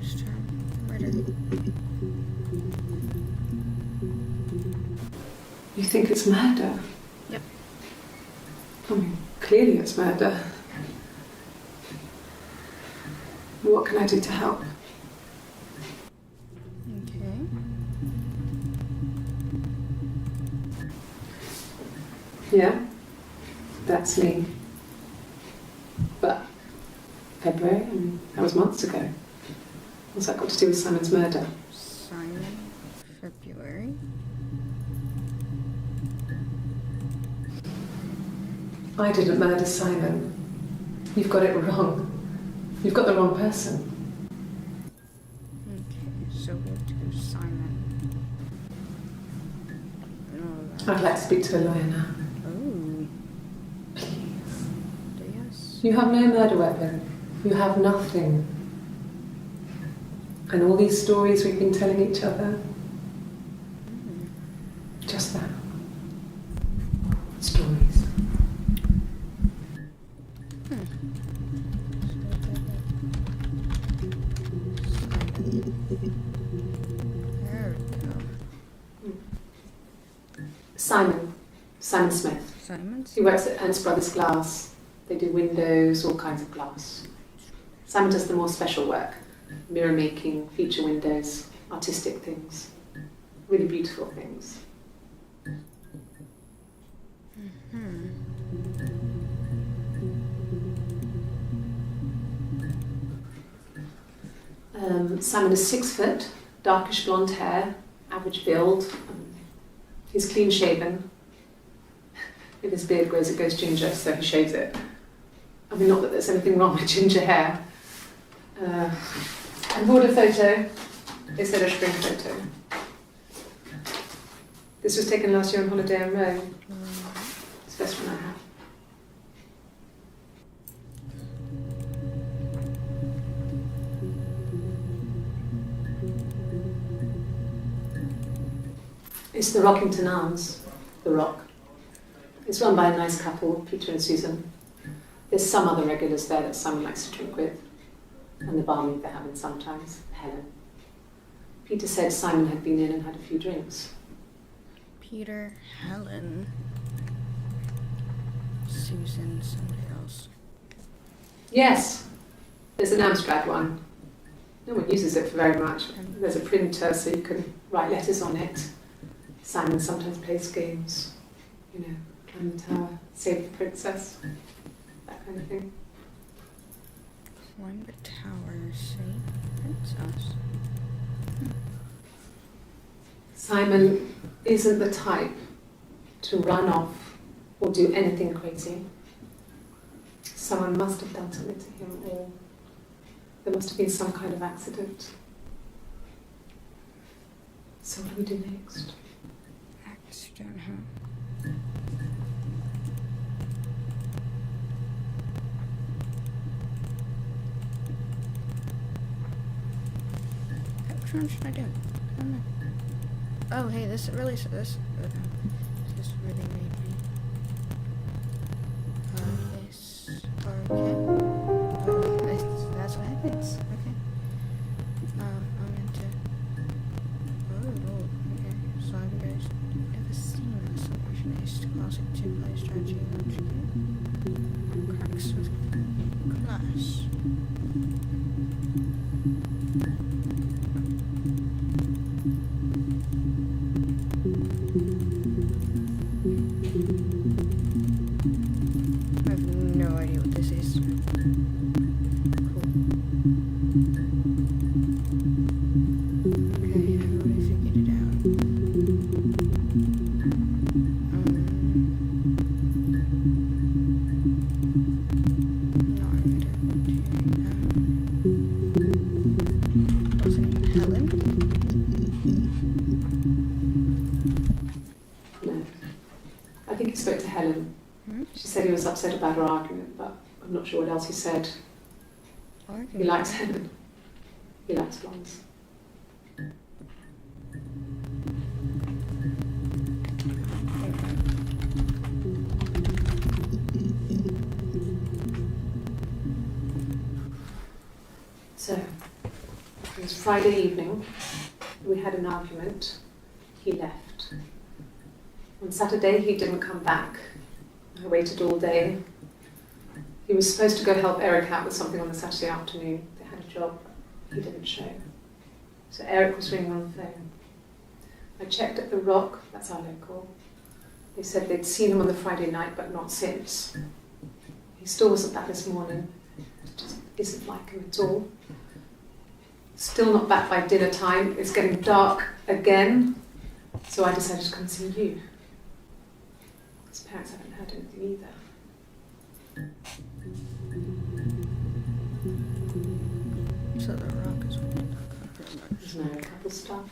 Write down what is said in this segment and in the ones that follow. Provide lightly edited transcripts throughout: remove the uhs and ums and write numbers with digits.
this term. Murder. You think it's murder? Yep. I mean, clearly it's murder. What can I do to help? Okay. Yeah, that's me. But February, I mean, that was months ago. What's that got to do with Simon's murder? Simon, February. I didn't murder Simon. You've got it wrong. You've got the wrong person. Okay, so we'll do Simon. I'd like to speak to a lawyer now. Oh. Please. Yes. You have no murder weapon. You have nothing. And all these stories we've been telling each other. Just that. Stories. There we go. Simon Smith. Simon's? He works at Ernst Brothers Glass. They do windows, all kinds of glass. Simon does the more special work. Mirror making, feature windows, artistic things. Really beautiful things. Simon is 6 foot, darkish blonde hair, average build. He's clean shaven. If his beard grows, it goes ginger, so he shaves it. I mean, not that there's anything wrong with ginger hair. And bought a photo instead of spring photo. This was taken last year on holiday in Rome. It's the best one I have. It's the Rockington Arms, the Rock. It's run by a nice couple, Peter and Susan. There's some other regulars there that Simon likes to drink with, and the barmaid they're having sometimes, Helen. Peter said Simon had been in and had a few drinks. Peter, Helen, Susan, somebody else. Yes, there's an Amstrad one. No one uses it for very much. There's a printer so you can write letters on it. Simon sometimes plays games, you know, climb the tower, save the princess, that kind of thing. Climb the tower, save princess. Simon isn't the type to run off or do anything crazy. Someone must have done something to him, or there must have been some kind of accident. So what do we do next? Accident, huh? Which one should I do? I don't know. Oh, hey, this really, this really made me. This, okay. That's what happens. Okay. I'm into. Oh, okay. So have you guys ever seen a solutionist classic two-player strategy launch game? Cracks with glass. I have no idea what this is. Cool. Okay, I've already figured it out. No, I don't was it Helen? No. I think he spoke to Helen. Hmm? She said he was upset about her argument, but I'm not sure what else he said. He likes Helen. He likes blondes. So, It was Friday evening. We had an argument. He left. On Saturday, he didn't come back. I waited all day. He was supposed to go help Eric out with something on the Saturday afternoon. They had a job. He didn't show. So Eric was ringing on the phone. I checked at the Rock, that's our local. They said they'd seen him on the Friday night, but not since. He still wasn't back this morning. It just isn't like him at all. Still not back by dinner time. It's getting dark again. So I decided to come and see you. His parents haven't heard anything either. So the Rock is... There's no couple stuff.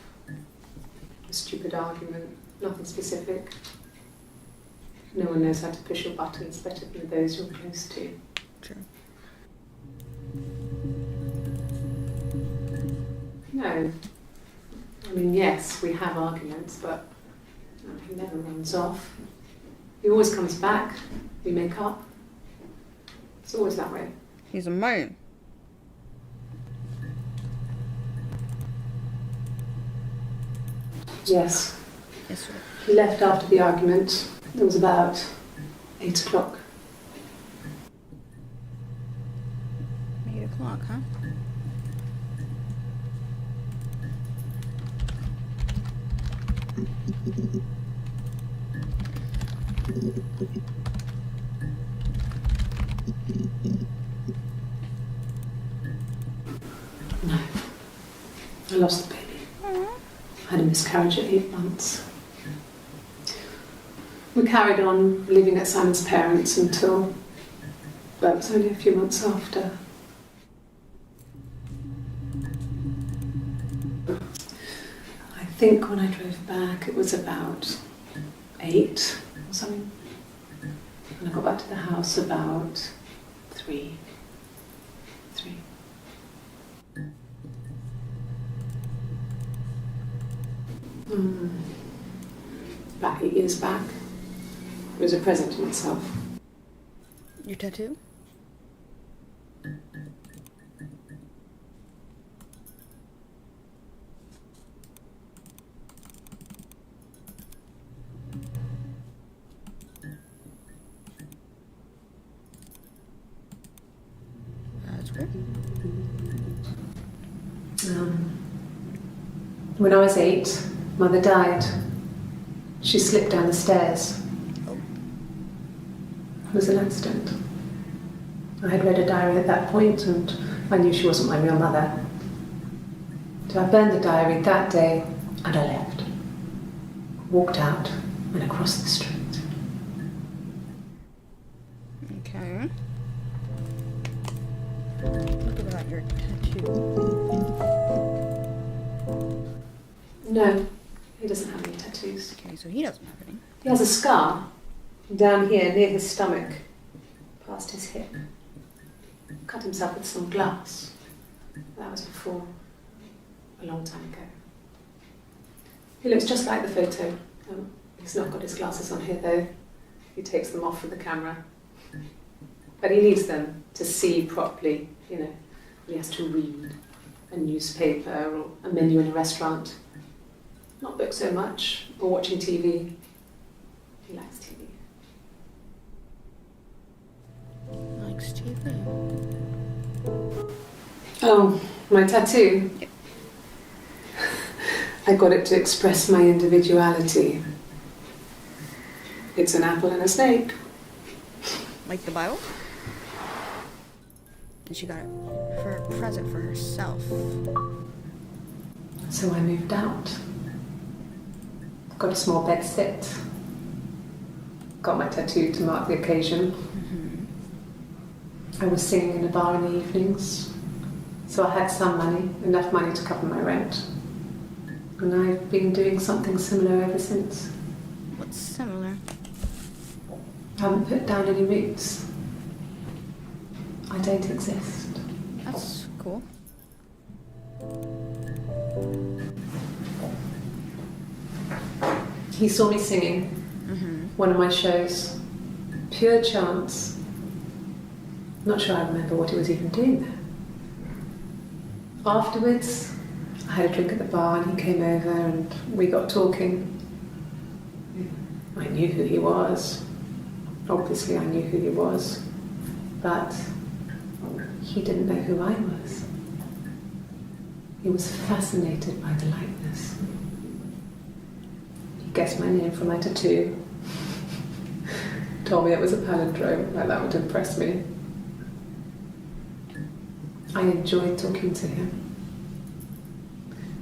A stupid argument. Nothing specific. No one knows how to push your buttons better than those you're close to. True. No. I mean, yes, we have arguments, but he never runs off. He always comes back. We make up. It's always that way. He's a man. Yes. Yes, sir. He left after the argument. It was about 8 o'clock. 8 o'clock, huh? No. I lost the baby. I had a miscarriage at 8 months. We carried on living at Simon's parents until, well, it was only a few months after. I think when I drove back it was about 8 or something. And I got back to the house about 3. About 8 years back. It was a present to myself. Your tattoo? That's weird. When I was 8, Mother died. She slipped down the stairs. It was an accident. I had read a diary at that point and I knew she wasn't my real mother. So I burned the diary that day and I left. Walked out and across the street. Okay. Look about your tattoo. No, he doesn't have any tattoos. Okay, so he doesn't have any. He has a scar down here near his stomach, past his hip. Cut himself with some glass. That was before, a long time ago. He looks just like the photo. He's not got his glasses on here though. He takes them off with the camera. But he needs them to see properly, you know. He has to read a newspaper or a menu in a restaurant. Not books so much, or watching TV. He likes TV. Likes TV. Oh, my tattoo? Yep. I got it to express my individuality. It's an apple and a snake. Like the Bible? And she got it for a present for herself. So I moved out. Got a small bed set. Got my tattoo to mark the occasion. I was singing in a bar in the evenings. So I had some money, enough money to cover my rent. And I've been doing something similar ever since. What's similar? I haven't put down any roots. I don't exist. That's cool. He saw me singing one of my shows. Pure chance. Not sure I remember what he was even doing there. Afterwards, I had a drink at the bar and he came over and we got talking. I knew who he was. Obviously I knew who he was. But he didn't know who I was. He was fascinated by the likeness. He guessed my name from my tattoo. Told me it was a palindrome, like that would impress me. I enjoyed talking to him.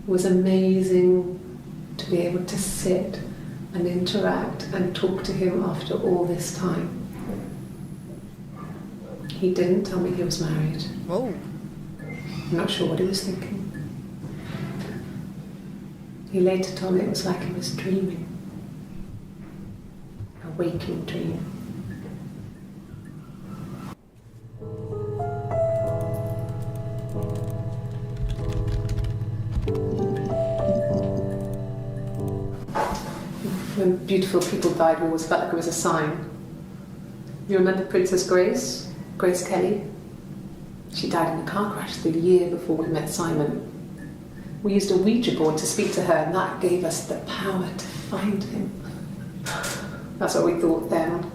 It was amazing to be able to sit and interact and talk to him after all this time. He didn't tell me he was married. Whoa. I'm not sure what he was thinking. He later told me it was like he was dreaming. A waking dream. When beautiful people died, we always felt like it was a sign. You remember Princess Grace? Grace Kelly? She died in a car crash the year before we met Simon. We used a Ouija board to speak to her, and that gave us the power to find him. That's what we thought then.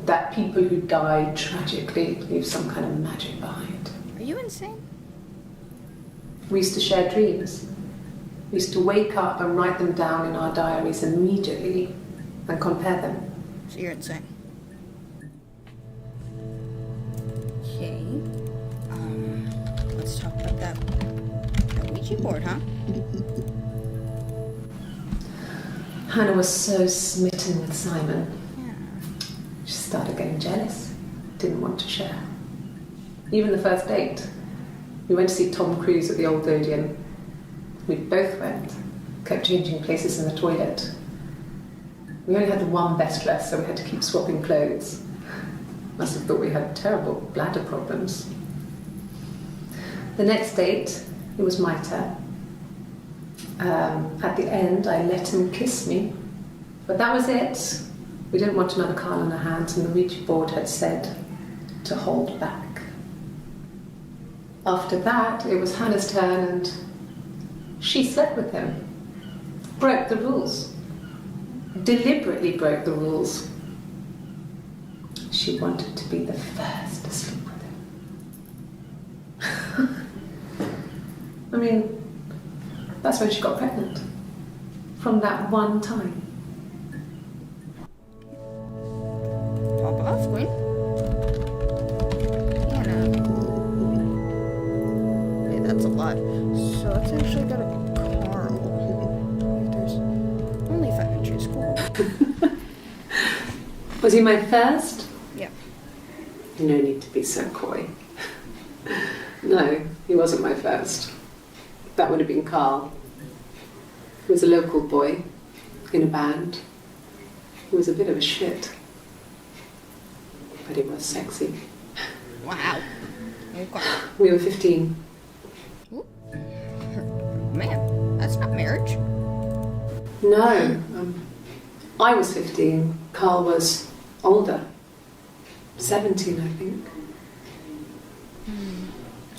That people who died tragically leave some kind of magic behind. Are you insane? We used to share dreams. We used to wake up and write them down in our diaries immediately and compare them. So you're insane. Okay. Let's talk about that Ouija board, huh? Hannah was so smitten with Simon. Yeah. She started getting jealous. Didn't want to share. Even the first date. We went to see Tom Cruise at the Old Odeon. We both went. Kept changing places in the toilet. We only had the one best dress, so we had to keep swapping clothes. Must have thought we had terrible bladder problems. The next date, it was my turn. At the end, I let him kiss me. But that was it. We didn't want another Carl in our hands, and the Ouija board had said to hold back. After that, it was Hannah's turn, and she slept with him. Broke the rules. Deliberately broke the rules. She wanted to be the first to sleep with him. I mean, that's when she got pregnant. From that one time. Pop off, Queen. Hannah. Wait, that's a lot. So let's actually go to Carl. Wait, there's only 5 inches. Cool. Was he my first? Yeah. No need to be so coy. No, he wasn't my first. That would have been Carl. He was a local boy in a band. He was a bit of a shit. But he was sexy. Wow. Okay. We were 15. Ooh. Man, that's not marriage. No, I was 15. Carl was older. 17, I think.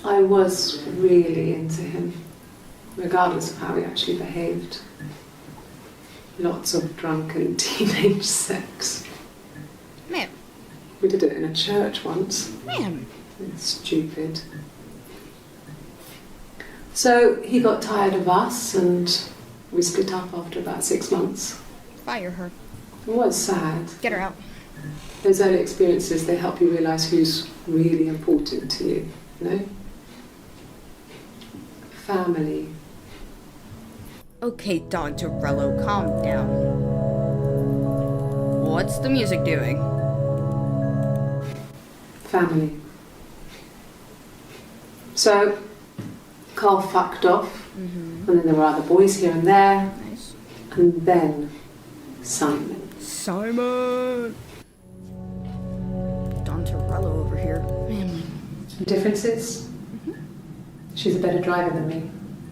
I was really into him, regardless of how he actually behaved. Lots of drunken teenage sex. Man. We did it in a church once. Man. It's stupid. So he got tired of us and we split up after about 6 months. Fire her. It was sad. Get her out. Those early experiences, they help you realise who's really important to you, you know? Family. Okay, Dr. Rello, calm down. What's the music doing? Family. So, Carl fucked off, and then there were other boys here and there, Nice. and then Simon. Simon! Don Torello over here. Man. Differences? She's a better driver than me.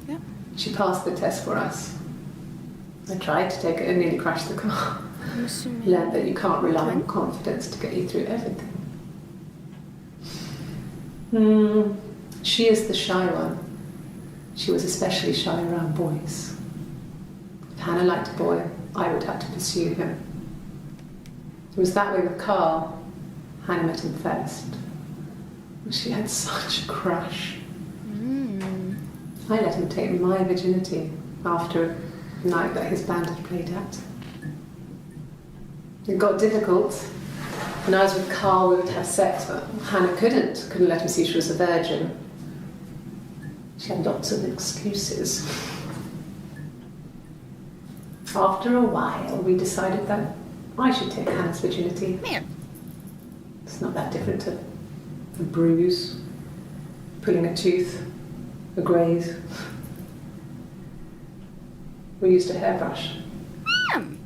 Yeah. She passed the test for us. I tried to take it and nearly crashed the car. I'm assuming. Learned that you can't rely on confidence to get you through everything. She is the shy one. She was especially shy around boys. If Hannah liked a boy, I would have to pursue him. It was that way with Carl. Hannah met him first. She had such a crush. I let him take my virginity after a night that his band had played at. It got difficult. When I was with Carl, we would have sex, but Hannah couldn't let him see she was a virgin. She had lots of excuses. After a while, we decided that I should take Hannah's virginity. Man. It's not that different to a bruise, pulling a tooth, a graze. We used a hairbrush. Damn.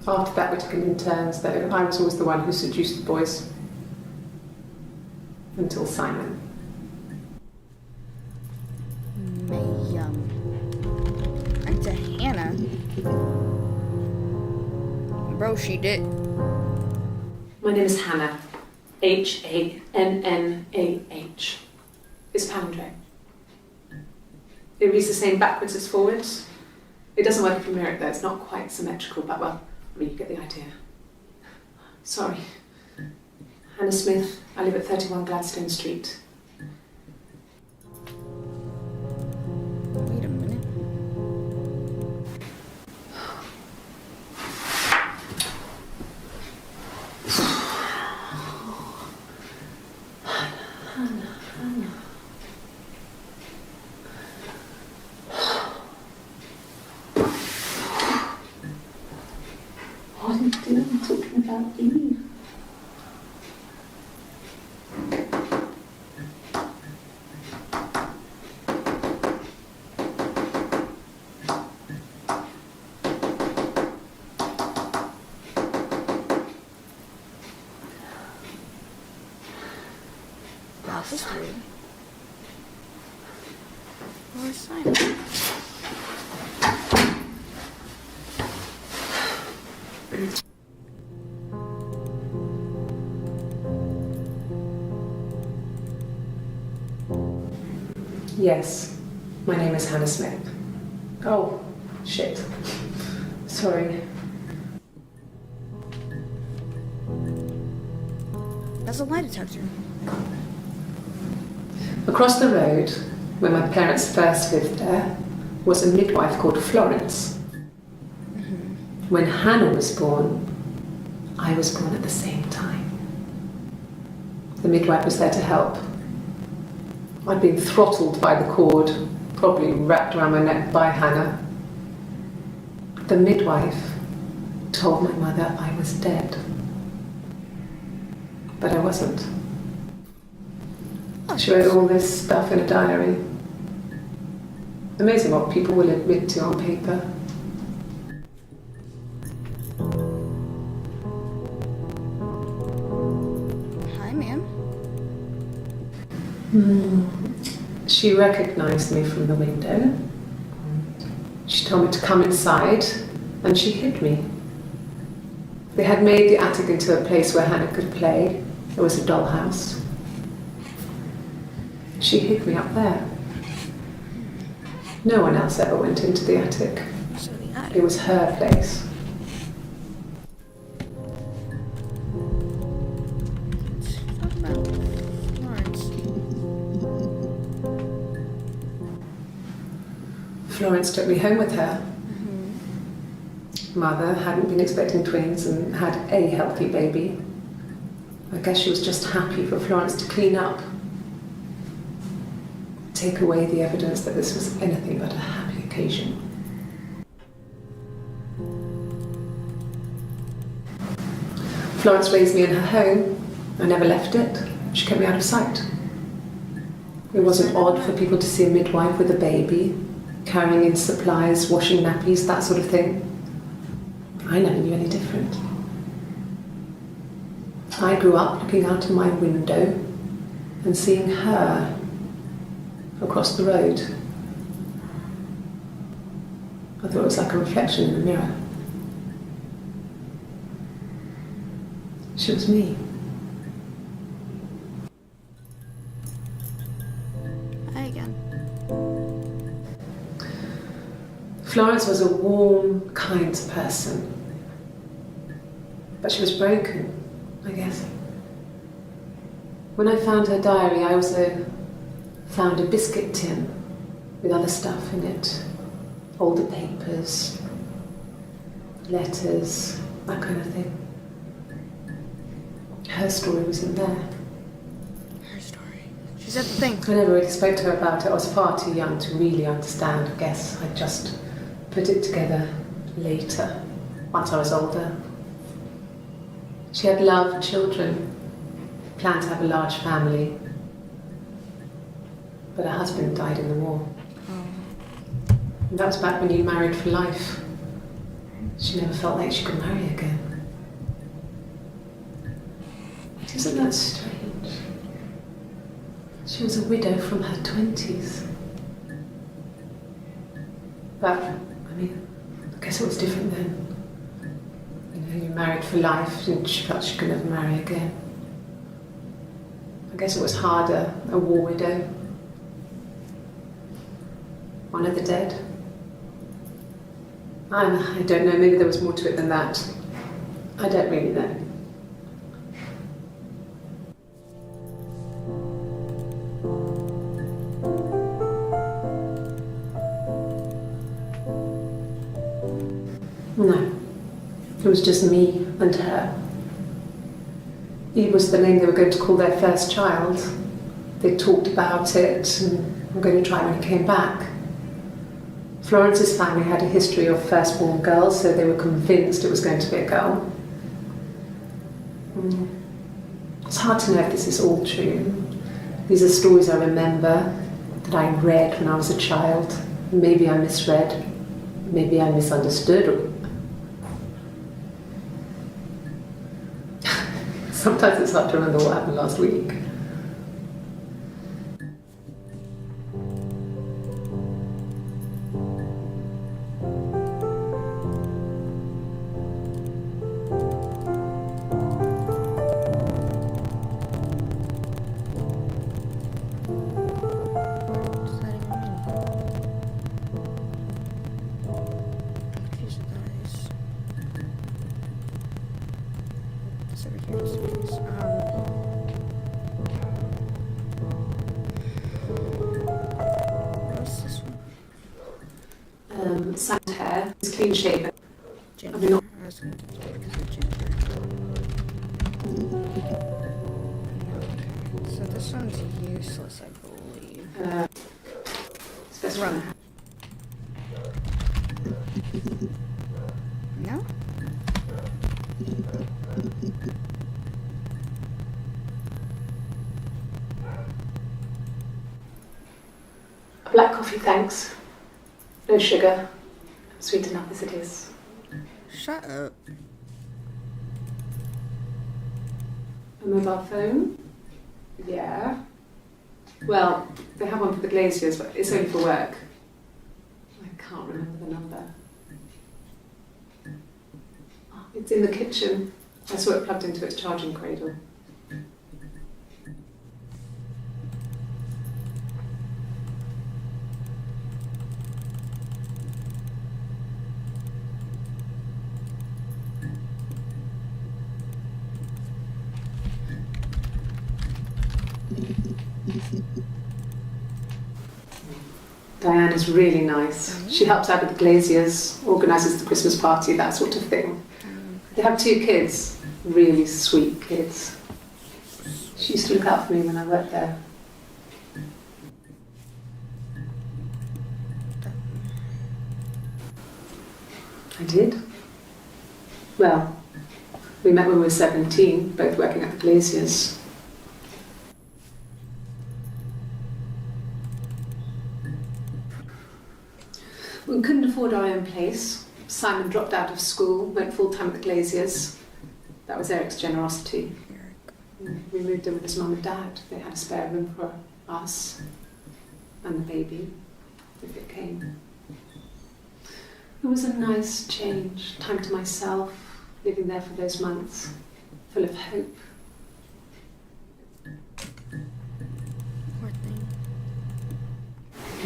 After that, we took it in turns, though. I was always the one who seduced the boys. Until Simon. And to Hannah. Bro, she did. My name is Hannah. H-A-N-N-A-H. It's palindrome. It reads the same backwards as forwards. It doesn't work if you mirror it though, it's not quite symmetrical, but well, I mean, you get the idea. Sorry. Hannah Smith, I live at 31 Gladstone Street. Wait a minute. What are you doing talking about Eve? This is weird. Where's Simon? Yes, my name is Hannah Smith. Oh, shit. Sorry. That's a lie detector. Across the road, where my parents first lived there, was a midwife called Florence. When Hannah was born, I was born at the same time. The midwife was there to help. I'd been throttled by the cord, probably wrapped around my neck by Hannah. The midwife told my mother I was dead. But I wasn't. She wrote all this stuff in a diary. Amazing what people will admit to on paper. Hi, ma'am. She recognized me from the window. She told me to come inside, and she hid me. They had made the attic into a place where Hannah could play. It was a dollhouse. She hid me up there. No one else ever went into the attic. So the attic. It was her place. Talk about Florence. Florence took me home with her. Mother hadn't been expecting twins and had a healthy baby. I guess she was just happy for Florence to clean up. Take away the evidence that this was anything but a happy occasion. Florence raised me in her home. I never left it. She kept me out of sight. It wasn't odd for people to see a midwife with a baby, carrying in supplies, washing nappies, that sort of thing. I never knew any different. I grew up looking out of my window and seeing her across the road. I thought it was like a reflection in the mirror. She was me. Hi again. Florence was a warm, kind person. But she was broken, I guess. When I found her diary, I also found a biscuit tin with other stuff in it. Older papers, letters, that kind of thing. Her story wasn't there. Her story. She said the thing. I never really spoke to her about it. I was far too young to really understand, I guess. I just put it together later, once I was older. She had love, children, planned to have a large family. But her husband died in the war. And that was back when you married for life. She never felt like she could marry again. Isn't that strange? She was a widow from her 20s. But, I mean, I guess it was different then. You know, you married for life and she felt she could never marry again. I guess it was harder, a war widow. One of the dead. I don't know, maybe there was more to it than that. I don't really know. No, it was just me and her. Eve was the name they were going to call their first child. They talked about it and were going to try when he came back. Florence's family had a history of firstborn girls, so they were convinced it was going to be a girl. It's hard to know if this is all true. These are stories I remember, that I read when I was a child. Maybe I misread, maybe I misunderstood. Sometimes it's hard to remember what happened last week. Sand hair, he's clean shaven. Ginger. I mean, not- I was going to do it because of ginger. No. So this one's useless, I believe. It's best run. No? Black coffee, thanks. No sugar. Sweet enough as it is. Shut up. A mobile phone? Yeah. Well, they have one for the glaziers, but it's only for work. I can't remember the number. Oh, it's in the kitchen. I saw it plugged into its charging cradle. Diane is really nice. She helps out with the glaziers, organises the Christmas party, that sort of thing. They have 2 kids, really sweet kids. She used to look out for me when I worked there. I did. Well, we met when we were 17, both working at the glaziers. We couldn't afford our own place. Simon dropped out of school, went full-time at the glaziers. That was Eric's generosity. We moved in with his mum and dad. They had a spare room for us and the baby, if it came. It was a nice change, time to myself, living there for those months, full of hope. Poor thing.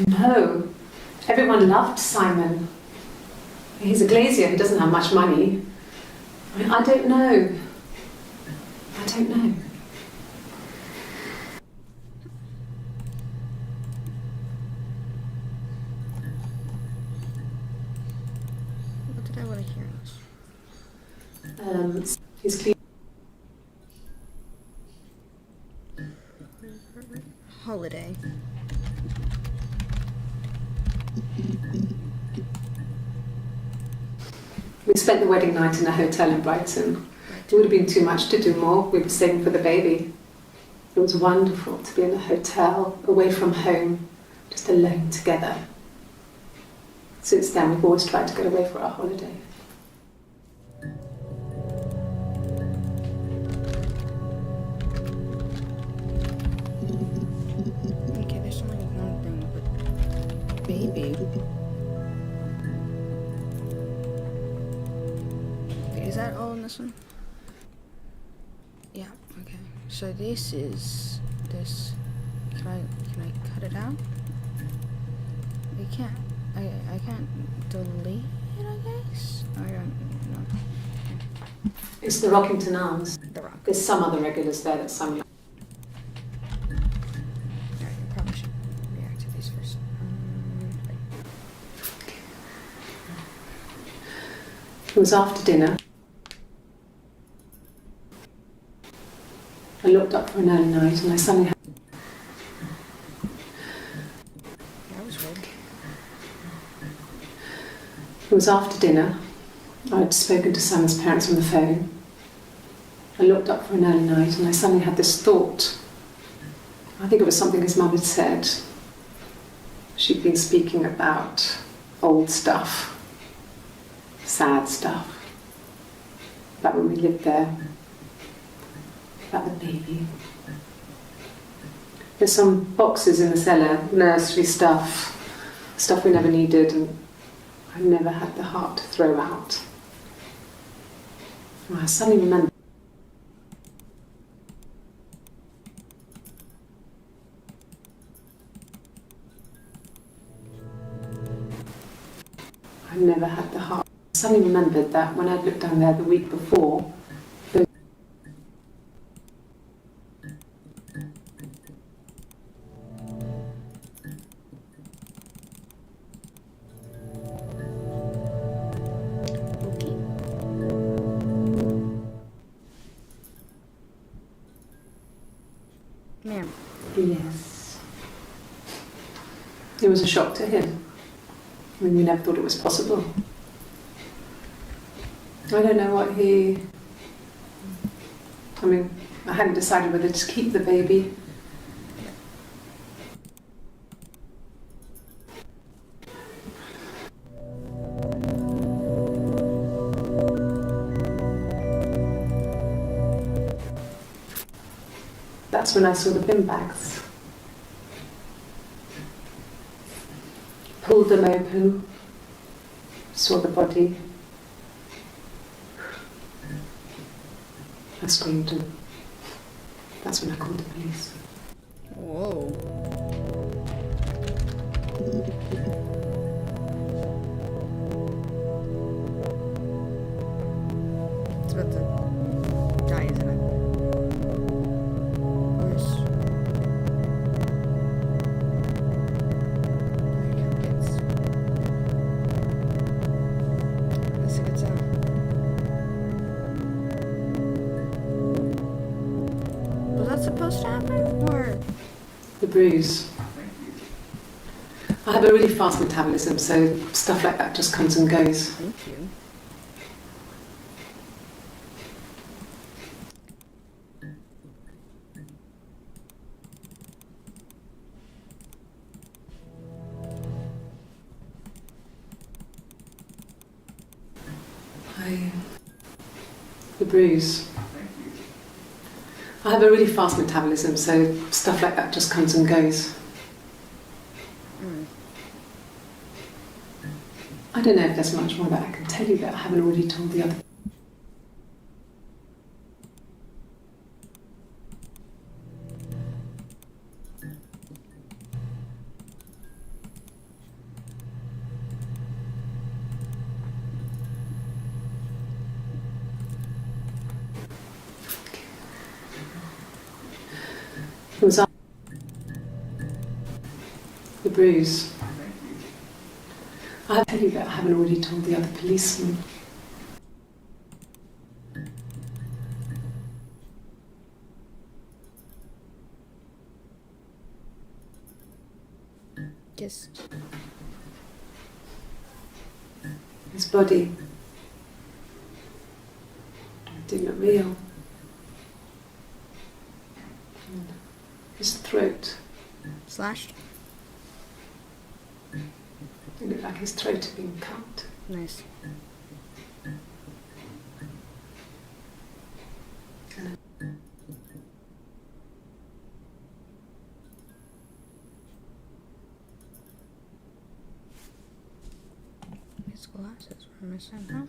No, everyone loved Simon. He's a glazier, he doesn't have much money. I mean, I don't know. I don't know. What did I want to hear? He's clean. Holiday. We spent the wedding night in a hotel in Brighton. It would have been too much to do more. We were saving for the baby. It was wonderful to be in a hotel, away from home, just alone together. Since then, we've always tried to get away for our holiday. Okay, there's only one thing, but baby. Okay, is that all in this one? Yeah. Okay. So this is this. Can I cut it out? I can't. I can't delete it. I guess. I don't know. It's the Rockington Arms. The rock. There's some other regulars there that some. Alright, I probably should react to these first. It was after dinner. I looked up for an early night and I suddenly had. That was weird. It was after dinner. I'd spoken to Simon's parents on the phone. I looked up for an early night and I suddenly had this thought. I think it was something his mum had said. She'd been speaking about old stuff, sad stuff, about when we lived there, about the baby. There's some boxes in the cellar, nursery stuff we never needed, and I never had the heart to throw out. And I suddenly remembered. I never had the heart. I suddenly remembered that when I'd looked down there the week before, Ma'am. yes, it was a shock to him. I mean, we never thought it was possible. I don't know what he... I mean, I hadn't decided whether to keep the baby. That's when I saw the bin bags. Pulled them open, saw the body. I screamed, and that's when I called the police. Whoa. It's about to die, isn't it? Or is... There you go, kids. That's a good sound. Was that supposed to happen? Or... The bruise. I have a really fast metabolism, so stuff like that just comes and goes. Thank you. The bruise. I have a really fast metabolism, so stuff like that just comes and goes. I don't know if there's much more that I can tell you that I haven't already told the other. The bruise. I'll tell you that I haven't already told the other policeman. Yes. His body didn't look real. And his throat. Slashed. It looked like his throat had been cut. Nice. His glasses were missing, huh?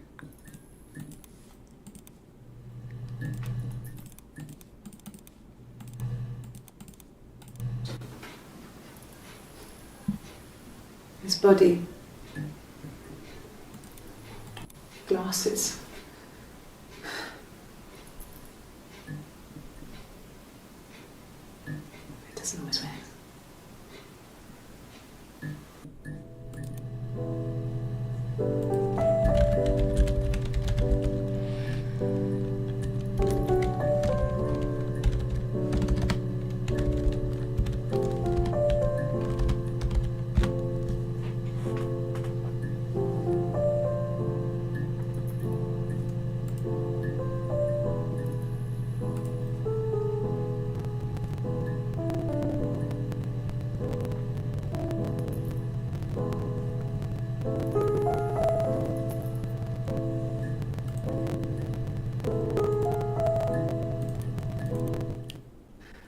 His body. Glasses. It doesn't always wear.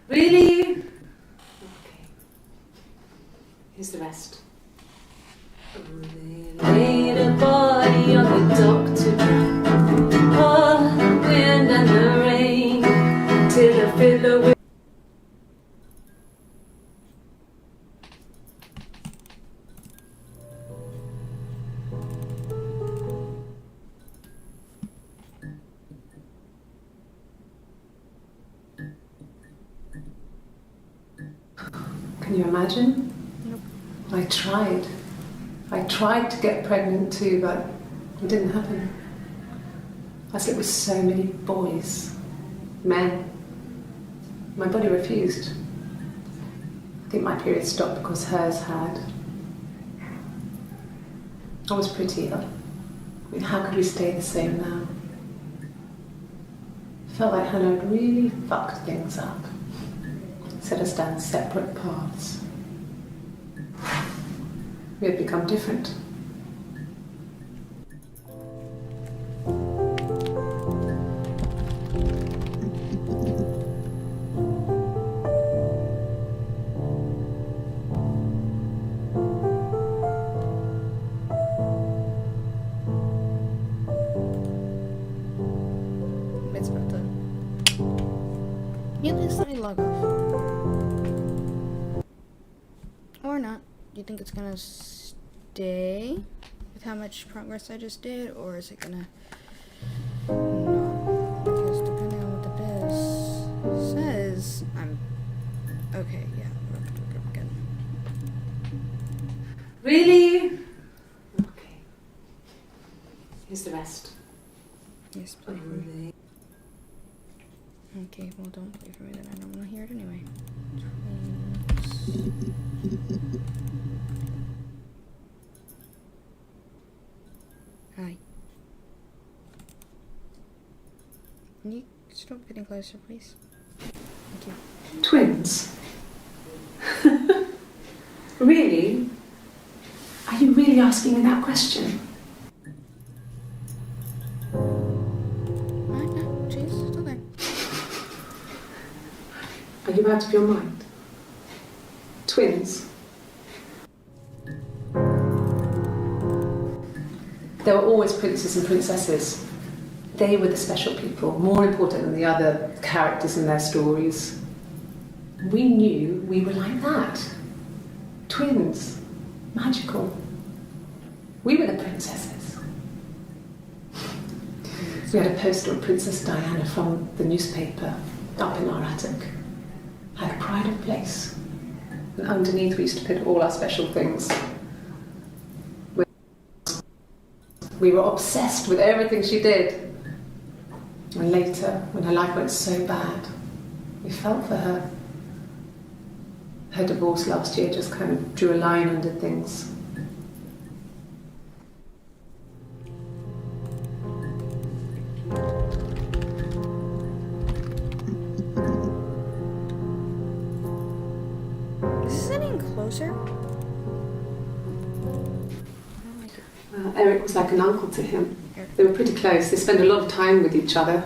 Really? Okay. Here's the rest. They laid a body on the dock tonight. Oh, the wind and the rain, till the fiddler with. Can you imagine? Nope. I tried. I tried to get pregnant too, but it didn't happen. I slept with so many boys, men. My body refused. I think my period stopped because hers had. I was pretty ill. I mean, how could we stay the same now? Felt like Hannah had really fucked things up. Set us down separate paths. We had become different. It's about to. You at least let me log off. Or not. Do you think it's gonna stay with how much progress I just did, or is it gonna not? Because depending on what the biz says, I'm okay. Yeah, we're good. Really? Okay. Here's the rest. Yes, play for me. Okay, well, don't play for me then. I don't want to hear it anyway. Hi. Can you stop getting closer, please? Thank you. Twins? Really? Are you really asking me that question? No, she's still there. Are you out of your mind? Twins? There were always princes and princesses. They were the special people, more important than the other characters in their stories. We knew we were like that. Twins. Magical. We were the princesses. We had a poster of Princess Diana from the newspaper up in our attic. Had a pride of place. And underneath we used to put all our special things. We were obsessed with everything she did. And later, when her life went so bad, we felt for her. Her divorce last year just kind of drew a line under things. Is this getting closer? Eric was like an uncle to him. They were pretty close. They spent a lot of time with each other.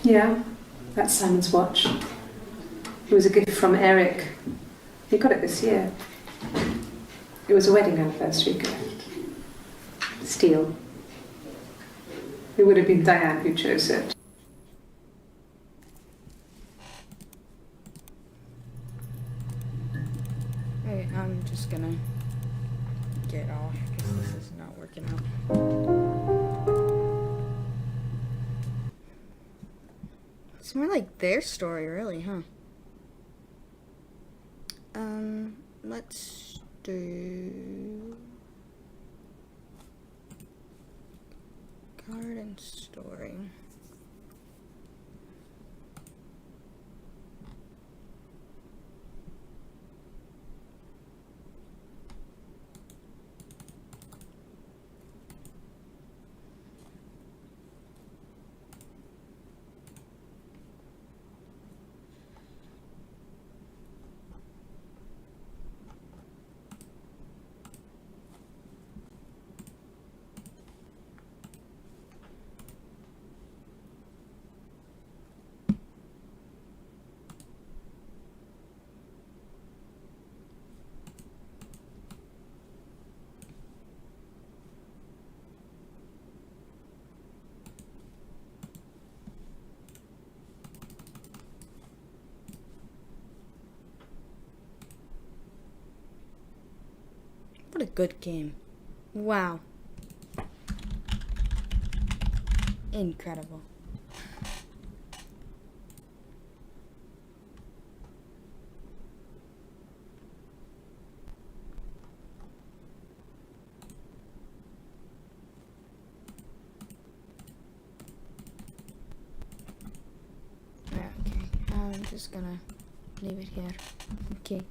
Yeah, that's Simon's watch. It was a gift from Eric. He got it this year. It was a wedding anniversary gift. Steel. It would have been Diane who chose it. Wait, I'm just gonna get off because this is not working out. It's more like their story, really, huh? Let's do garden story. What a good game. Wow. Incredible. Okay, I'm just gonna leave it here. Okay.